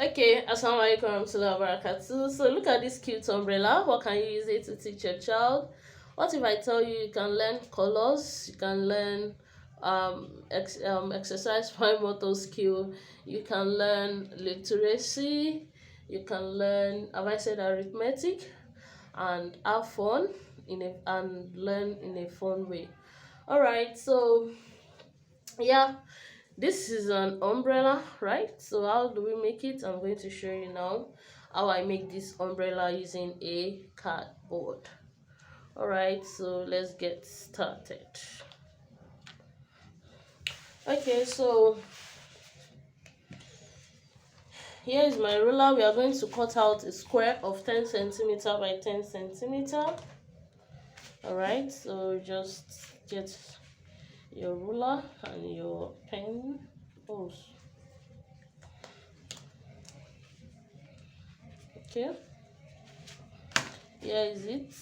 Okay, assalamualaikum warahmatullahi wabarakatuh. So look at this cute umbrella. What can you use it to teach your child? What if I tell you you can learn colors, you can learn exercise fine motor skill, you can learn literacy, you can learn, have I said arithmetic, and have fun and learn in a fun way. All right, so yeah, this is an umbrella, right? So how do we make it? I'm going to show you now how I make this umbrella using a cardboard. All right, so let's get started. Okay, so here is my ruler. We are going to cut out a square of 10 centimeter by 10 centimeter. All right, so just get your ruler and your pen. Oh, okay, here is it.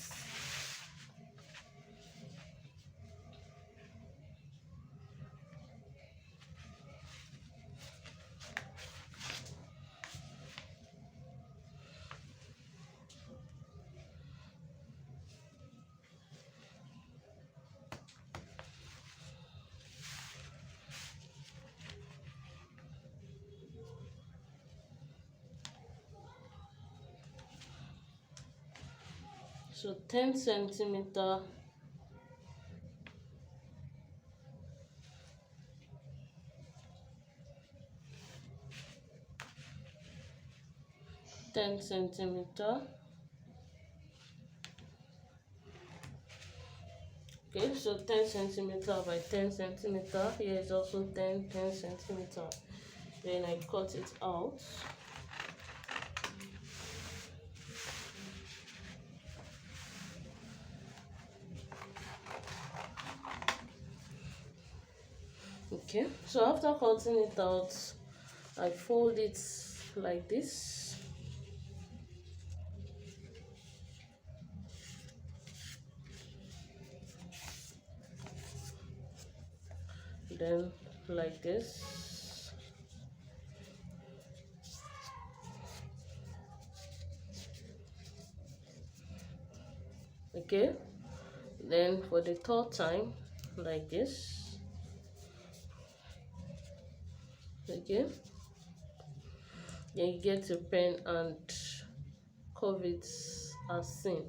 So 10 centimeter, ten centimeter. Okay, so 10 centimeter by 10 centimeter. Here is also 10 centimeter. Then I cut it out. Okay, so after cutting it out, I fold it like this. Then like this. Okay, then for the third time, like this. Okay, then you get your pen and curve it as seen.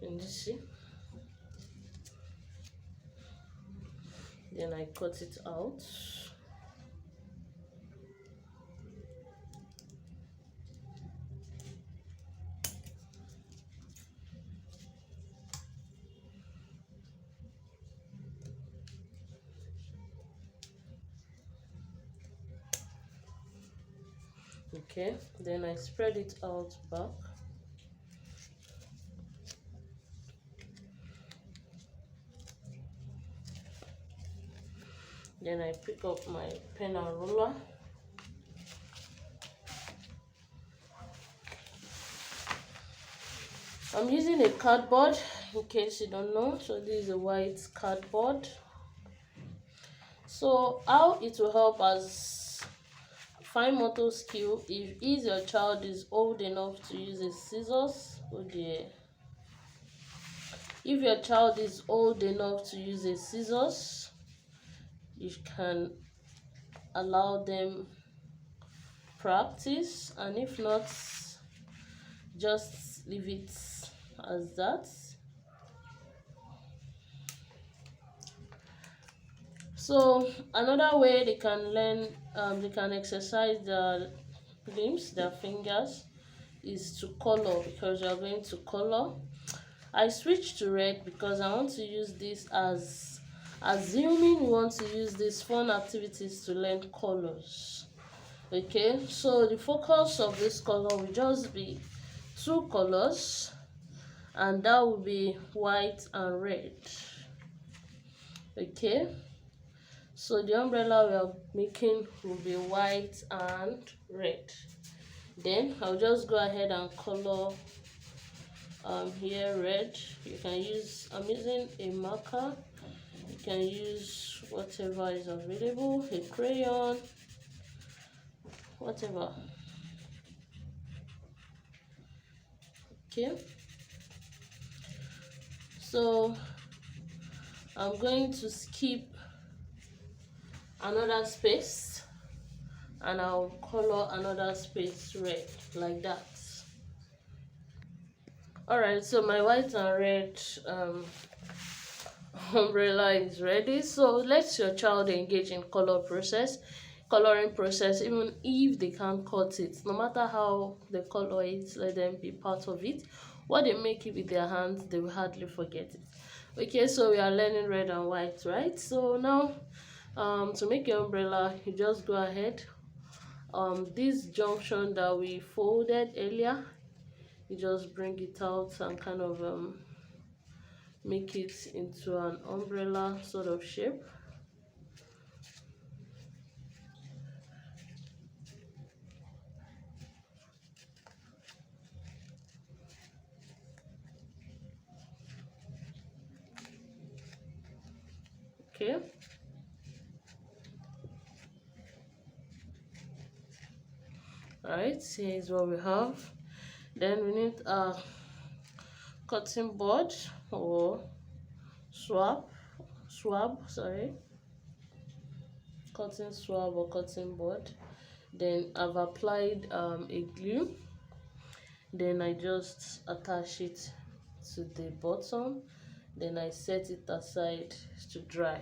Can you see? Then I cut it out. Okay, then I spread it out back. Then I pick up my pen and ruler. I'm using a cardboard in case you don't know. So this is a white cardboard. So how it will help us fine motor skill if your child is old enough to use a scissors. Oh dear. If your child is old enough to use a scissors, you can allow them practice, and if not, just leave it as that. So another way they can learn, they can exercise their limbs, their fingers, is to color, because we are going to color. I switched to red because I want to use this as assuming we want to use these fun activities to learn colors. Okay, so the focus of this color will just be two colors, and that will be white and red. Okay, so the umbrella we are making will be white and red. Then I'll just go ahead and color here red. You can use, I'm using a marker. You You can use whatever is available, a crayon, whatever. Okay, so I'm going to skip another space and I'll color another space red like that. Alright, so my white and red umbrella is ready. So let your child engage in coloring process, even if they can't cut it. No matter how they color it, let them be part of it. What they make it with their hands, they will hardly forget it. Okay, so we are learning red and white, right? So now to make your umbrella, you just go ahead, this junction that we folded earlier, you just bring it out and kind of make it into an umbrella sort of shape. Okay, all right, here's what we have. Then we need a cutting board or swab, sorry, cutting swab or cutting board. Then I've applied a glue, then I just attach it to the bottom, then I set it aside to dry.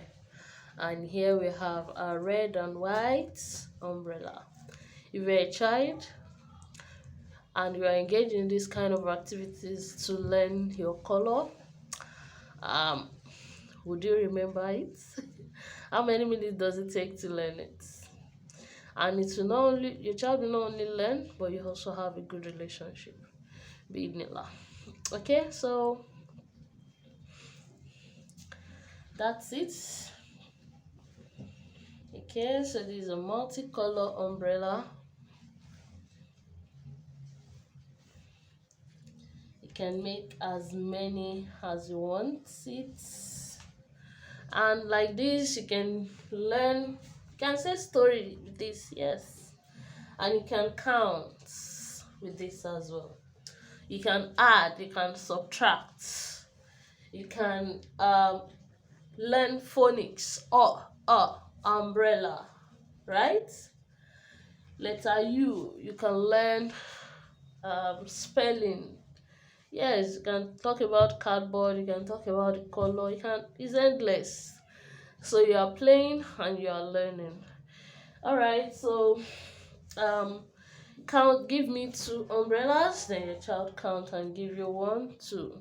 And here we have a red and white umbrella. If you're a child and you are engaged in this kind of activities to learn your color, would you remember it? How many minutes does it take to learn it? And it will not only, your child will not only learn, but you also have a good relationship. Bismillah. Okay, so that's it. Okay, so this is a multicolor umbrella. You can make as many as you want it, and like this you can learn, you can say story with this, yes, and you can count with this as well. You can add, you can subtract, you can learn phonics or umbrella, right? Letter U, you can learn spelling. Yes, you can talk about cardboard, you can talk about the color, it's endless. So you are playing and you are learning. Alright, so give me 2 umbrellas, then your child count and give you 1, 2.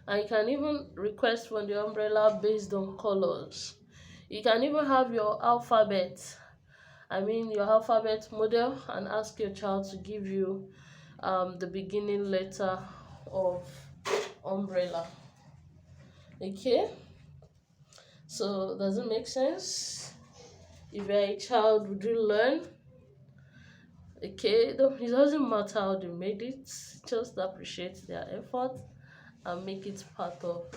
And you can even request for the umbrella based on colors. You can even have your alphabet model, and ask your child to give you the beginning letter of umbrella. Okay, so does it make sense? If you're a child, would you learn? Okay, it doesn't matter how they made it, just appreciate their effort and make it part of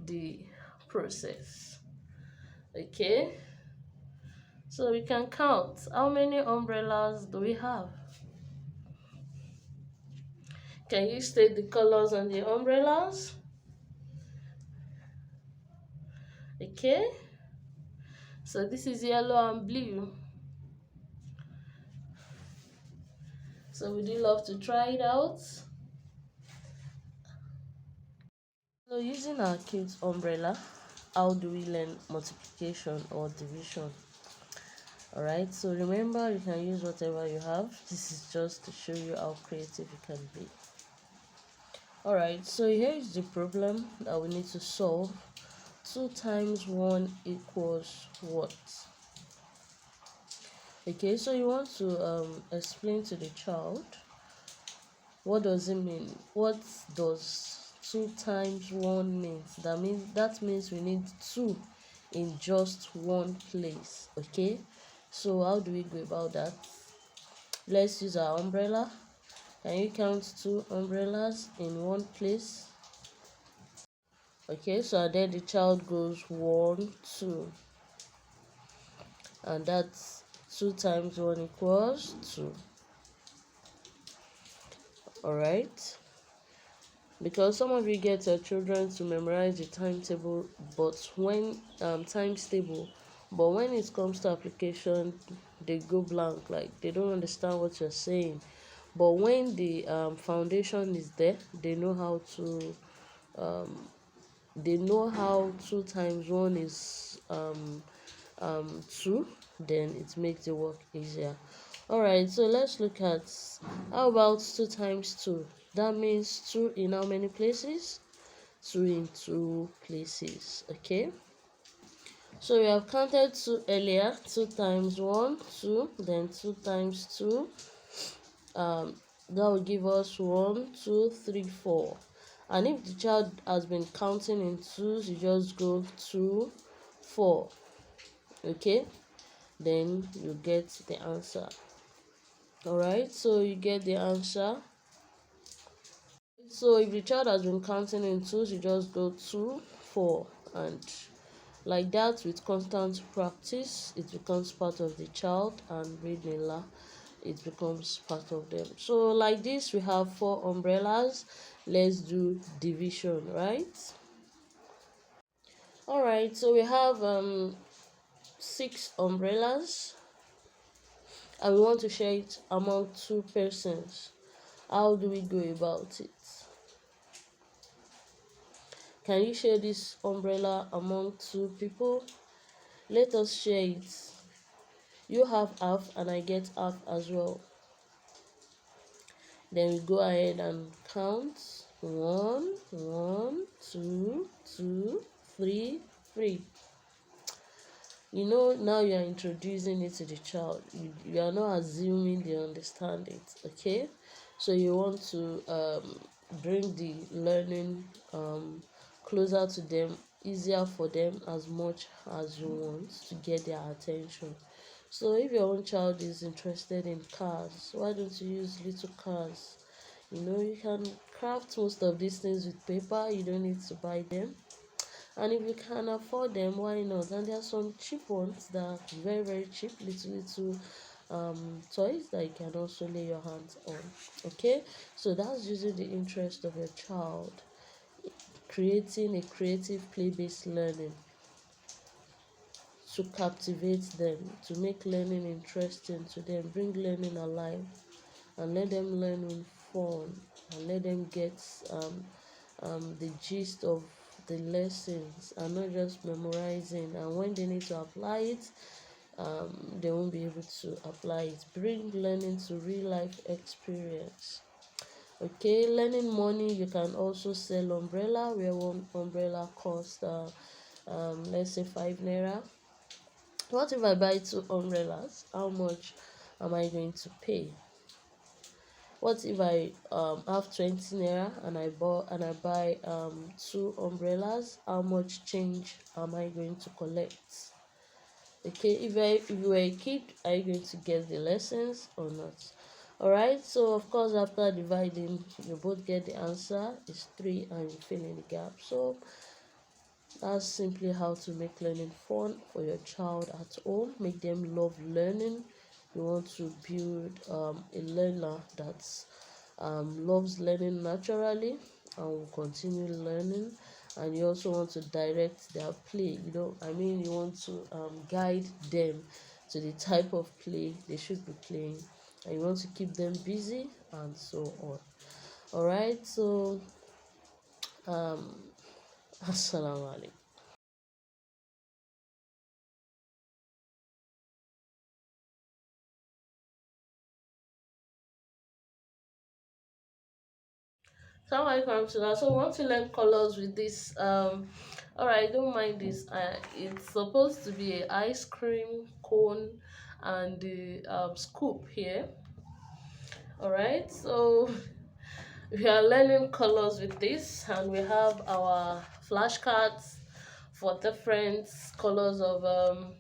the process. Okay, so we can count. How many umbrellas do we have? Can you state the colors on the umbrellas? Okay, so this is yellow and blue. So would you love to try it out? So using our kids' umbrella, how do we learn multiplication or division? Alright, so remember, you can use whatever you have. This is just to show you how creative you can be. Alright, so here is the problem that we need to solve. 2 times 1 equals what? Okay, so you want to explain to the child, what does it mean? What does 2 times 1 means? That means we need 2 in just one place. Okay, so how do we go about that? Let's use our umbrella. Can you count 2 umbrellas in one place? Okay, so and then the child goes 1 2, and that's 2 times 1 equals 2. All right, because some of you get your children to memorize the timetable, but when times table, but when it comes to application, they go blank, like they don't understand what you're saying. But when the foundation is there, they know how to um, 2 times 1 is 2, then it makes the work easier. All right, so let's look at, how about 2 times 2? That means 2 in how many places? 2 in 2 places. Okay, so we have counted 2 earlier. 2 times 1 2, then 2 times 2, um that will give us 1 2 3 4. And if the child has been counting in twos, you just go 2 4. Okay, then you get the answer. All right, so you get the answer. So if the child has been counting in twos, you just go 2 4, and like that, with constant practice, it becomes part of the child, and reading la, it becomes part of them. So like this, we have 4 umbrellas. Let's do division, right? All right, so we have 6 umbrellas, and we want to share it among 2 persons. How do we go about it? Can you share this umbrella among 2 people? Let us share it. You have half and I get half as well. Then we go ahead and count. 1 1 2 2 3 3. You know, now you are introducing it to the child. You are not assuming they understand it. Okay, so you want to bring the learning closer to them, easier for them, as much as you want to get their attention. So if your own child is interested in cars, why don't you use little cars? You know, you can craft most of these things with paper. You don't need to buy them, and if you can afford them, why not? And there are some cheap ones that are very very cheap, little toys that you can also lay your hands on. Okay, so that's using the interest of your child, creating a creative play-based learning to captivate them, to make learning interesting to them, bring learning alive, and let them learn with fun, and let them get the gist of the lessons, and not just memorizing. And when they need to apply it, they won't be able to apply it. Bring learning to real life experience. Okay, learning money. You can also sell umbrella, where one umbrella costs let's say 5 naira. What if I buy 2 umbrellas? How much am I going to pay? What if I have 20 naira and I buy 2 umbrellas? How much change am I going to collect? Okay, if you were a kid, are you going to get the lessons or not? Alright, so of course, after dividing, you both get the answer. It's 3, and you fill in the gap. So that's simply how to make learning fun for your child at home. Make them love learning. You want to build a learner that loves learning naturally and will continue learning. And you also want to direct their play. You want to guide them to the type of play they should be playing, and you want to keep them busy, and so on. All right, so um assalamu alaikum. So I come to that. So we want to learn colors with this. All right, don't mind this. It's supposed to be a ice cream cone and the scoop here. All right, so we are learning colors with this, and we have our flashcards for different colors of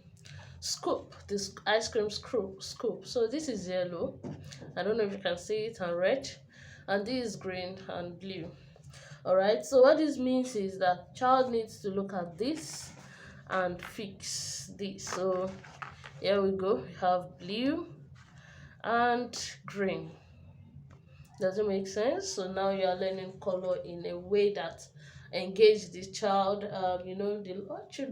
scoop, this ice cream scoop. So this is yellow. I don't know if you can see it, and red, and this is green and blue. All right, so what this means is that child needs to look at this and fix this. So here we go, we have blue and green. Does it make sense? So now you are learning color in a way that engage the child.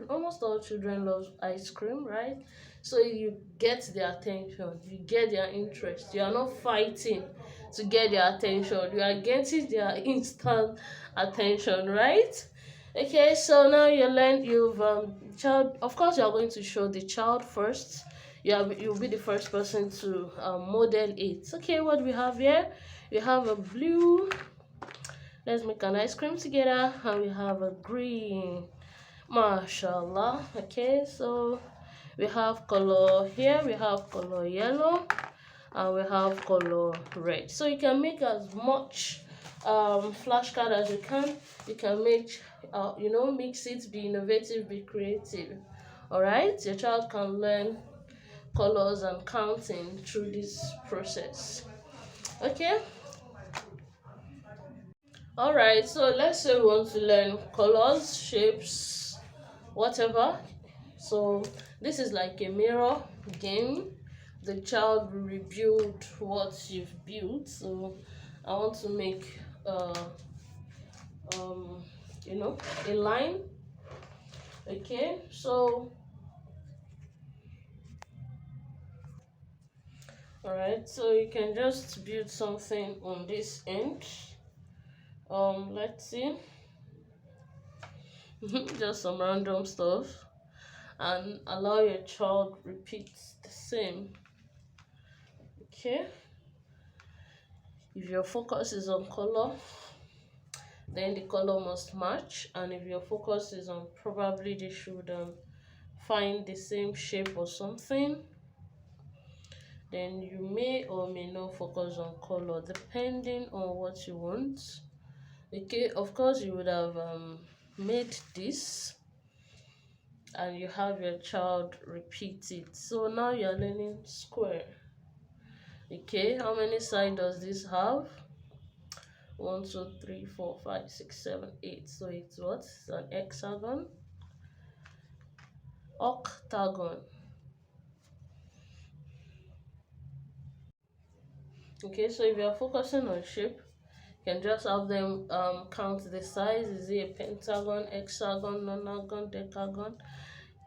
Almost all children love ice cream, right? So you get their attention, you get their interest. You are not fighting to get their attention. You are getting their instant attention, right? Okay, so now you've child. Of course, you are going to show the child first. You'll be the first person to model it. Okay, what we have here, we have a blue. Let's make an ice cream together, and we have a green. Mashallah. Okay, so we have color here, we have color yellow, and we have color red. So you can make as much flashcard as you can. You can make mix it, be innovative, be creative. All right, your child can learn colors and counting through this process. Okay, all right, so let's say we want to learn colors, shapes, whatever. So this is like a mirror game. The child will rebuild what you've built. So I want to make um a line. Okay, so all right, so you can just build something on this end. Let's see. Just some random stuff, and allow your child repeat the same. Okay, if your focus is on color, then the color must match, and if your focus is on probably they should find the same shape or something, then you may or may not focus on color depending on what you want. Okay, of course you would have made this and you have your child repeat it. So now you're learning square. Okay, how many sides does this have? 1 2 3 4 5 6 7 8. So it's what? It's an hexagon, octagon. Okay, so if you're focusing on shape, you can just have them count the size. Is it a pentagon, hexagon, nonagon, decagon?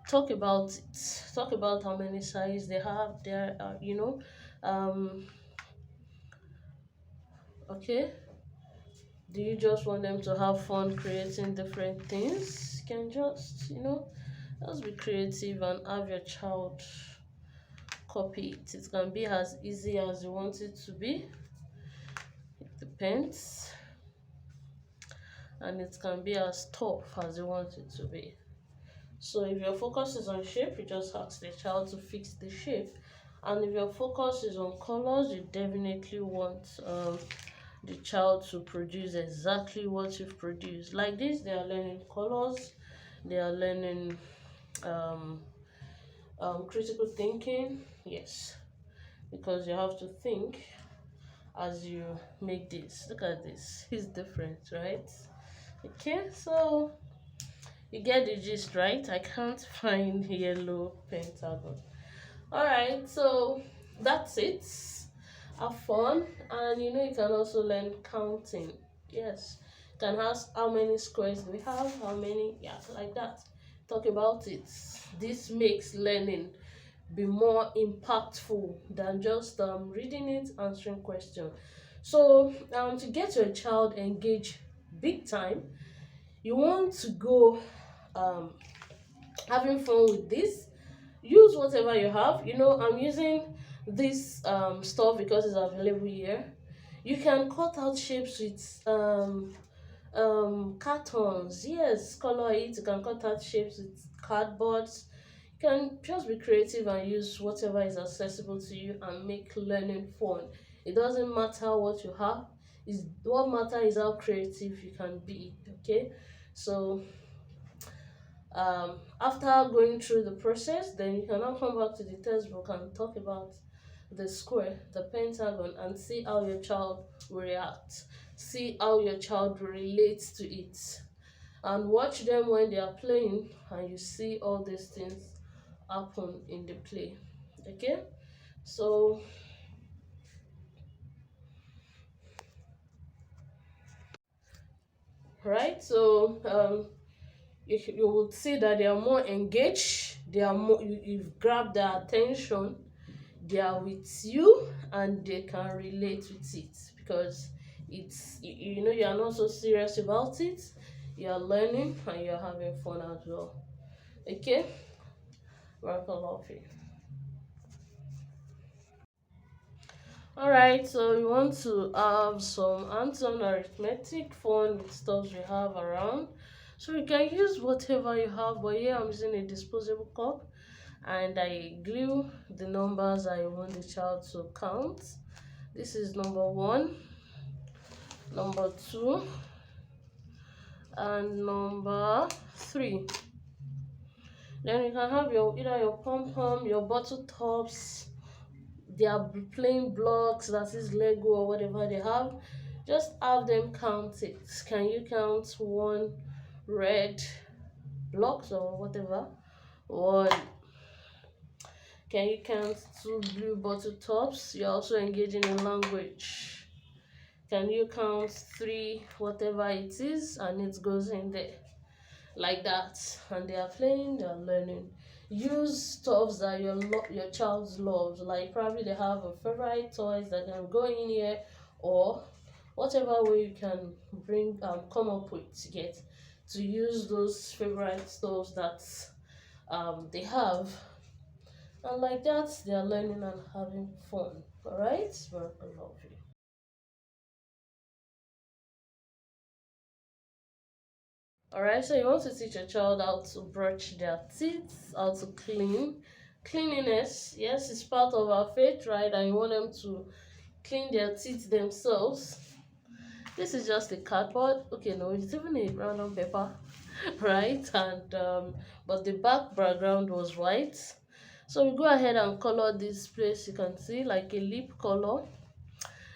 Talk about it. Talk about how many sides they have there. Okay. Do you just want them to have fun creating different things? You can just be creative and have your child copy it. It can be as easy as you want it to be. It depends. And it can be as tough as you want it to be. So if your focus is on shape, you just ask the child to fix the shape. And if your focus is on colors, you definitely want the child to produce exactly what you've produced. Like this, they are learning colors, they are learning critical thinking. Yes, because you have to think as you make this. Look at this, it's different, right? Okay, so you get the gist, right? I can't find yellow pentagon. All right, so that's it. Have fun, and you can also learn counting. Yes, you can ask how many squares do we have, how many, yeah, like that. Talk about it. This makes learning be more impactful than just reading it, answering questions. So to get your child engaged big time, you want to go um having fun with this. Use whatever you have. I'm using this stuff because it's available here. You can cut out shapes with cartons. Yes, color it. You can cut out shapes with cardboards. You can just be creative and use whatever is accessible to you and make learning fun. It doesn't matter what you have, is what matters is how creative you can be. Okay, so after going through the process, then you can now come back to the textbook and talk about the square, the pentagon, and see how your child will react. see how your child relates to it, and watch them when they are playing, and you see all these things happen in the play. Okay, so right, so you would see that they are more engaged, they are more, you've grabbed their attention, they are with you, and they can relate with it, because it's you know, you are not so serious about it, you are learning and you're having fun as well. Okay, barakallahu fi. All right, so we want to have some hands-on arithmetic fun with stuff we have around. So you can use whatever you have, but here I'm using a disposable cup, and I glue the numbers I want the child to count. This is number 1, number 2, and number 3. Then you can have your either your pom-pom, your bottle tops, they are playing blocks, that is Lego or whatever they have. Just have them count it. Can you count 1 red blocks or whatever? 1. Can you count 2 blue bottle tops? You're also engaging in language. Can you count 3 whatever it is, and it goes in there like that, and they are playing, they are learning. Use stuffs that your child loves, like probably they have a favorite toys that can go in here, or whatever way you can bring come up with to get to use those favorite stuffs that they have, and like that they are learning and having fun. All right, well, I love you. Alright, so you want to teach your child how to brush their teeth, how to clean. Cleanliness, yes, it's part of our faith, right? And you want them to clean their teeth themselves. This is just a cardboard. Okay, no, it's even a random paper, right? And but the background was white. So we go ahead and color this place. You can see like a lip color.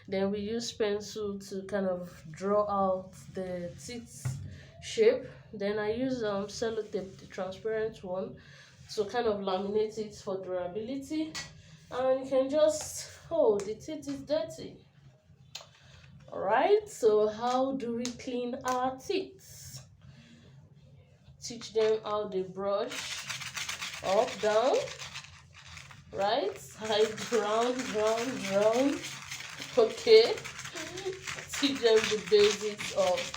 Then we use pencil to kind of draw out the teeth shape. Then I use sellotape, the transparent one, to kind of laminate it for durability. And you can just, oh, the teeth is dirty. Alright, so how do we clean our teeth? Teach them how they brush up, down, right, side, round. Okay, teach them the basics of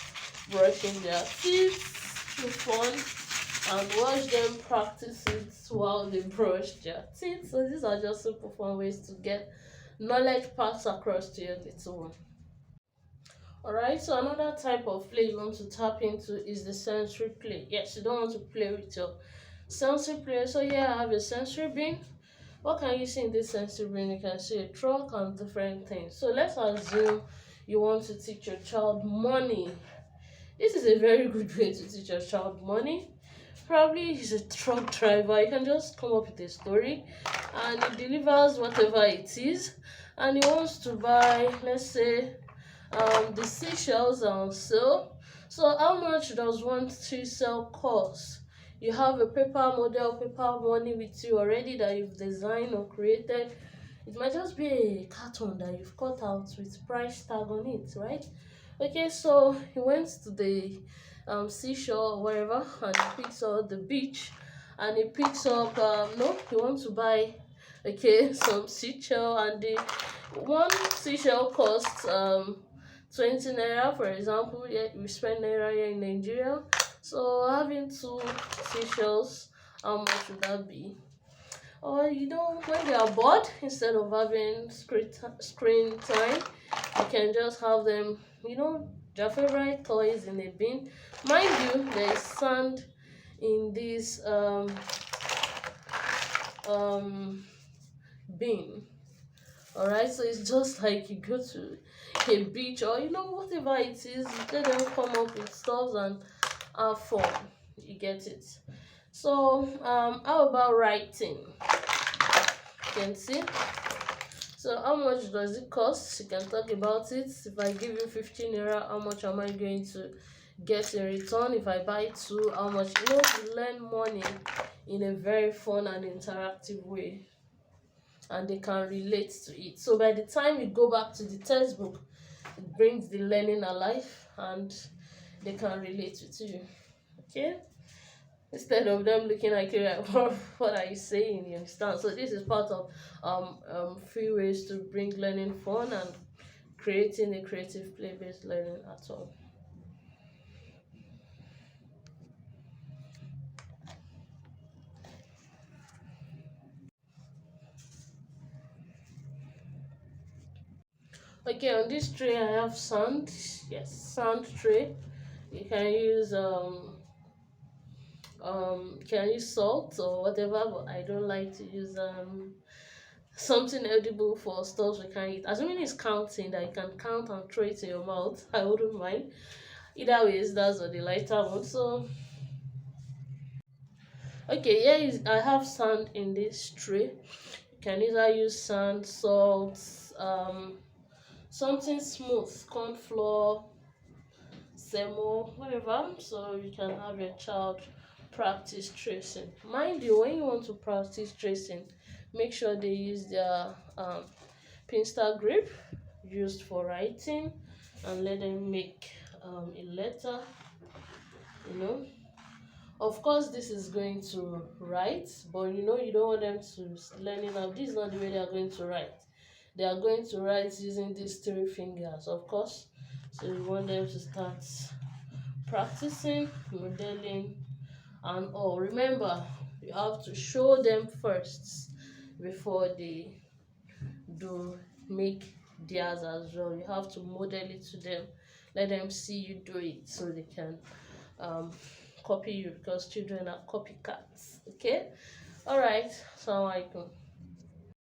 brushing their teeth for fun, and watch them practice it while they brush their teeth. So these are just simple fun ways to get knowledge passed across to your little one. Alright, so another type of play you want to tap into is the sensory play. Yes, you don't want to play with your sensory play. So here I have a sensory bin. What can you see in this sensory bin? You can see a truck and different things. So let's assume you want to teach your child money. This is a very good way to teach your child money. Probably he's a truck driver. You can just come up with a story, and he delivers whatever it is, and he wants to buy, let's say, the seashells on sale. So how much does one seashell cost? You have a paper model, paper money with you already that you've designed or created. It might just be a carton that you've cut out with price tag on it, right? Okay, so he went to the seashore or wherever, and he picks up the beach, and he picks up no, he wants to buy, okay, some seashell, and the one seashell costs 20 naira, for example. Yeah, we spend naira here in Nigeria, so having 2 seashells, how much would that be? Or when they are bored, instead of having screen time, you can just have them, their favorite toys in a bin. Mind you, there is sand in this bin. Alright, so it's just like you go to a beach, or whatever it is, let them come up with stuff and have fun. You get it? So how about writing? You can see So how much does it cost? You can talk about it. If I give you 15 naira, how much am I going to get in return? If I buy two, how much? You learn money in a very fun and interactive way, and they can relate to it. So by the time you go back to the textbook, it brings the learning alive, and they can relate with you. Okay, instead of them looking at you like, what are you saying? You understand? So this is part of free ways to bring learning fun and creating a creative play-based learning at all. Okay, on this tray I have sand. Yes, sand tray. You can use salt or whatever, but I don't like to use something edible for stuff we can eat. Assuming it's counting, that you can count and throw it in your mouth, I wouldn't mind. Either ways, that's on the lighter one. So okay, here is I have sand in this tray. You can either use sand, salt, something smooth, corn flour, semo, whatever. So you can have your child practice tracing. Mind you, when you want to practice tracing, make sure they use their pencil grip used for writing, and let them make a letter, you know. Of course, this is going to write, but you don't want them to learn it now. This is not the way they are going to write. They are going to write using these three fingers, of course. So you want them to start practicing, modeling, and all. Remember, you have to show them first before they do make theirs as well. You have to model it to them, let them see you do it so they can um copy you, because children are copycats. Okay, all right. Assalamu alaikum.